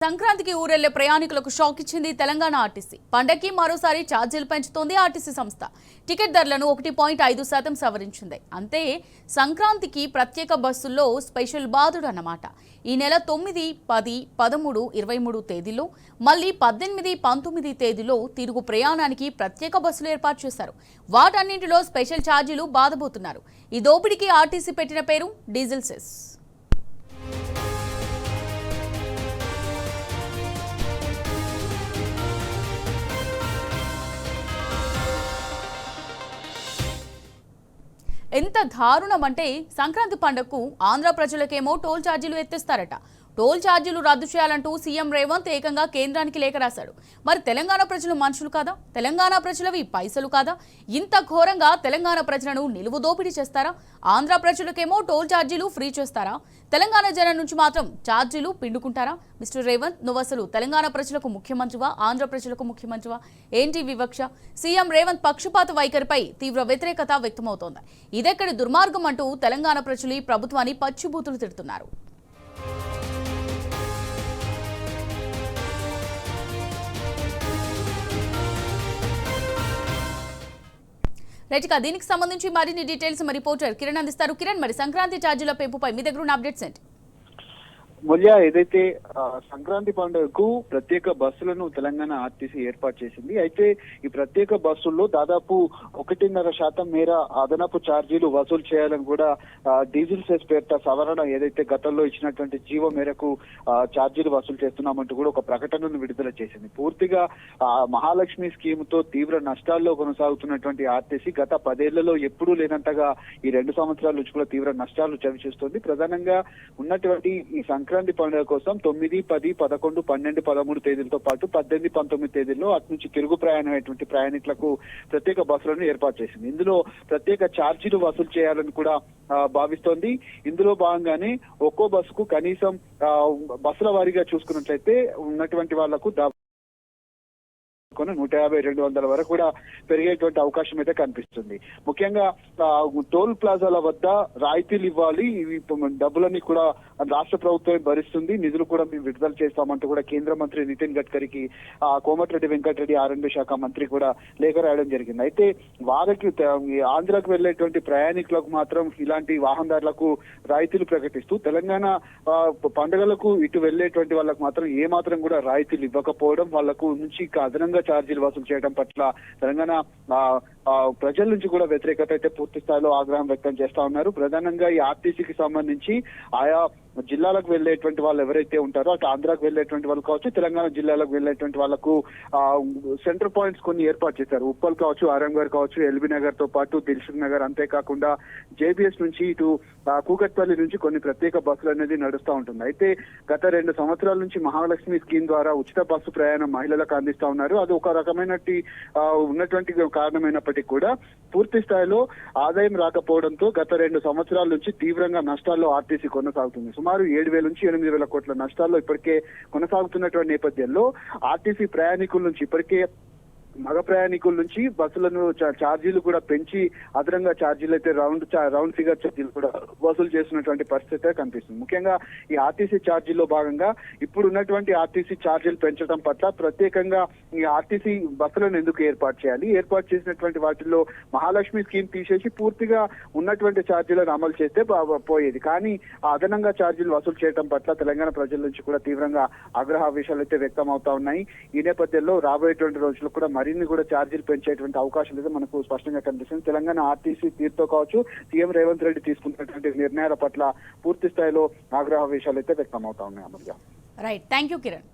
సంక్రాంతికి ఊరెళ్లే ప్రయాణికులకు షాక్ ఇచ్చింది తెలంగాణ ఆర్టీసీ. పండగకి మరోసారి ఛార్జీలు పెంచుతోంది ఆర్టీసీ సంస్థ. టికెట్ ధరలను 1.5% సవరించింది. అంతే సంక్రాంతికి ప్రత్యేక బస్సుల్లో స్పెషల్ బాదుడు అన్నమాట. ఈ నెల 9, 10, 13, 23 తేదీల్లో మళ్ళీ 18, 19 తేదీలో తిరుగు ప్రయాణానికి ప్రత్యేక బస్సులు ఏర్పాటు చేశారు. వాటన్నింటిలో స్పెషల్ ఛార్జీలు బాదబోతున్నారు. ఈ దోపిడీకి ఆర్టీసీ పెట్టిన పేరు డీజిల్ సెస్. ఎంత దారుణం అంటే సంక్రాంతి పండుగకు ఆంధ్ర ప్రజలకేమో టోల్ ఛార్జీలు ఎత్తేస్తారట. టోల్ ఛార్జీలు రద్దు చేయాలంటూ సీఎం రేవంత్ ఏకంగా కేంద్రానికి లేఖ రాశాడు. మరి తెలంగాణ ప్రజలు మనుషులు కాదా? తెలంగాణ ప్రజలవి పైసలు కాదా? ఇంత ఘోరంగా తెలంగాణ ప్రజలను నిలువు దోపిడీ చేస్తారా? ఆంధ్ర ప్రజలకేమో టోల్ ఛార్జీలు ఫ్రీ చేస్తారా? తెలంగాణ జనం నుంచి మాత్రం ఛార్జీలు పిండుకుంటారా? మిస్టర్ రేవంత్, నువ్వు అసలు తెలంగాణ ప్రజలకు ముఖ్యమంత్రివా, ఆంధ్ర ప్రజలకు ముఖ్యమంత్రివా? ఏంటి వివక్ష? సీఎం రేవంత్ పక్షపాత వైఖరిపై తీవ్ర వ్యతిరేకత వ్యక్తమవుతోంది. ఇదెక్కడి దుర్మార్గం అంటూ తెలంగాణ ప్రజలు ఈ ప్రభుత్వాన్ని పచ్చిబూతులు తిడుతున్నారు. రైట్గా దీనికి సంబంధించి మరిన్ని డీటెయిల్స్ మరి రిపోర్టర్ కిరణ్ అందిస్తారు. కిరణ్, మరి సంక్రాంతి ఛార్జీల పెంపుపై మీ దగ్గర ఉన్న అప్డేట్స్ ఏంటి? మూల్య, ఏదైతే సంక్రాంతి పండుగకు ప్రత్యేక బస్సులను తెలంగాణ ఆర్టీసీ ఏర్పాటు చేసింది. అయితే ఈ ప్రత్యేక బస్సుల్లో దాదాపు 1.5% మేర అదనపు ఛార్జీలు వసూలు చేయాలని కూడా డీజిల్ సెస్ పేరిట సవరణ ఏదైతే గతంలో ఇచ్చినటువంటి జీవో మేరకు ఛార్జీలు వసూలు చేస్తున్నామంటూ కూడా ఒక ప్రకటనను విడుదల చేసింది. పూర్తిగా మహాలక్ష్మి స్కీమ్ తో తీవ్ర నష్టాల్లో కొనసాగుతున్నటువంటి ఆర్టీసీ గత 10 ఏళ్లలో ఎప్పుడూ లేనంతగా ఈ 2 సంవత్సరాల నుంచి కూడా తీవ్ర నష్టాలు చవిచూస్తోంది. ప్రధానంగా ఉన్నటువంటి ఈ సంక్రాంతి పండుగ కోసం 9, 10, 11, 12, 13 తేదీలతో పాటు 18, 19 తేదీల్లో అటు నుంచి తిరుగు ప్రయాణమైనటువంటి ప్రయాణికులకు ప్రత్యేక బస్సులను ఏర్పాటు చేసింది. ఇందులో ప్రత్యేక ఛార్జీలు వసూలు చేయాలని కూడా భావిస్తోంది. ఇందులో భాగంగానే ఒక్కో బస్సుకు కనీసం బస్సుల వారీగా చూసుకున్నట్లయితే ఉన్నటువంటి వాళ్లకు 150-200 వరకు కూడా పెరిగేటువంటి అవకాశం అయితే కనిపిస్తుంది. ముఖ్యంగా టోల్ ప్లాజాల వద్ద రాయితీలు ఇవ్వాలి, ఇవి డబ్బులన్నీ కూడా రాష్ట్ర ప్రభుత్వం భరిస్తుంది, నిధులు కూడా మేము విడుదల చేస్తామంటూ కూడా కేంద్ర మంత్రి నితిన్ గడ్కరీకి కోమటిరెడ్డి వెంకటరెడ్డి ఆర్ఎండ్బి శాఖ మంత్రి కూడా లేఖ రాయడం జరిగింది. అయితే వారికి ఆంధ్రాకు వెళ్లేటువంటి ప్రయాణికులకు మాత్రం ఇలాంటి వాహనదారులకు రాయితీలు ప్రకటిస్తూ తెలంగాణ పండుగలకు ఇటు వెళ్లేటువంటి వాళ్ళకు మాత్రం ఏ మాత్రం కూడా రాయితీలు ఇవ్వకపోవడం, వాళ్లకు నుంచి అదనంగా ఛార్జీలు వసూలు చేయడం పట్ల తెలంగాణ ప్రజల నుంచి కూడా వ్యతిరేకత అయితే పూర్తి స్థాయిలో ఆగ్రహం వ్యక్తం చేస్తా ఉన్నారు. ప్రధానంగా ఈ ఆర్టీసీకి సంబంధించి ఆయా జిల్లాలకు వెళ్లేటువంటి వాళ్ళు ఎవరైతే ఉంటారో అటు ఆంధ్రాకు వెళ్లేటువంటి వాళ్ళు కావచ్చు, తెలంగాణ జిల్లాలకు వెళ్లేటువంటి వాళ్ళకు సెంటర్ పాయింట్స్ కొన్ని ఏర్పాటు చేశారు. ఉప్పల్ కావచ్చు, ఆరంగర్ కావచ్చు, ఎల్బీ నగర్ తో పాటు దిల్సుఖ్ నగర్, అంతేకాకుండా జేబీఎస్ నుంచి ఇటు కూకట్పల్లి నుంచి కొన్ని ప్రత్యేక బస్సులు అనేది నడుస్తూ ఉంటుంది. అయితే గత 2 సంవత్సరాల నుంచి మహాలక్ష్మి స్కీమ్ ద్వారా ఉచిత బస్సు ప్రయాణం మహిళలకు అందిస్తా ఉన్నారు. అది ఒక రకమైన ఉన్నటువంటి కారణమైనప్పటికీ కూడా పూర్తి స్థాయిలో ఆదాయం రాకపోవడంతో గత 2 సంవత్సరాల నుంచి తీవ్రంగా నష్టాల్లో ఆర్టీసీ కొనసాగుతుంది. సుమారు 7,000 నుంచి 8,000 కోట్ల నష్టాల్లో ఇప్పటికే కొనసాగుతున్నటువంటి నేపథ్యంలో ఆర్టీసీ ప్రయాణికుల నుంచి ఇప్పటికే మగ ప్రయాణికుల నుంచి బస్సులను ఛార్జీలు కూడా పెంచి అదనంగా ఛార్జీలు అయితే రౌండ్ ఫిగర్ ఛార్జీలు కూడా వసూలు చేస్తున్నటువంటి పరిస్థితి కనిపిస్తుంది. ముఖ్యంగా ఈ ఆర్టీసీ ఛార్జీల్లో భాగంగా ఇప్పుడు ఉన్నటువంటి ఆర్టీసీ ఛార్జీలు పెంచడం పట్ల ప్రత్యేకంగా ఈ ఆర్టీసీ బస్సులను ఎందుకు ఏర్పాటు చేయాలి, ఏర్పాటు చేసినటువంటి వాటిల్లో మహాలక్ష్మి స్కీమ్ తీసేసి పూర్తిగా ఉన్నటువంటి ఛార్జీలను అమలు చేస్తే పోయేది. కానీ ఆ అదనంగా ఛార్జీలు వసూలు చేయడం పట్ల తెలంగాణ ప్రజల నుంచి కూడా తీవ్రంగా ఆగ్రహావేశాలు అయితే వ్యక్తం అవుతా ఉన్నాయి. ఈ నేపథ్యంలో రాబోయేటువంటి రోజుల్లో కూడా మరిన్ని కూడా ఛార్జీలు పెంచేటువంటి అవకాశాలు అయితే మనకు స్పష్టంగా కనిపిస్తుంది. తెలంగాణ ఆర్టీసీ తీరుతో కావచ్చు, సీఎం రేవంత్ రెడ్డి తీసుకున్నటువంటి నిర్ణయాల పట్ల పూర్తి స్థాయిలో ఆగ్రహావేశాలు అయితే వ్యక్తం అవుతా ఉన్నాయి. అమర్గా రైట్, థ్యాంక్ యూ కిరణ్.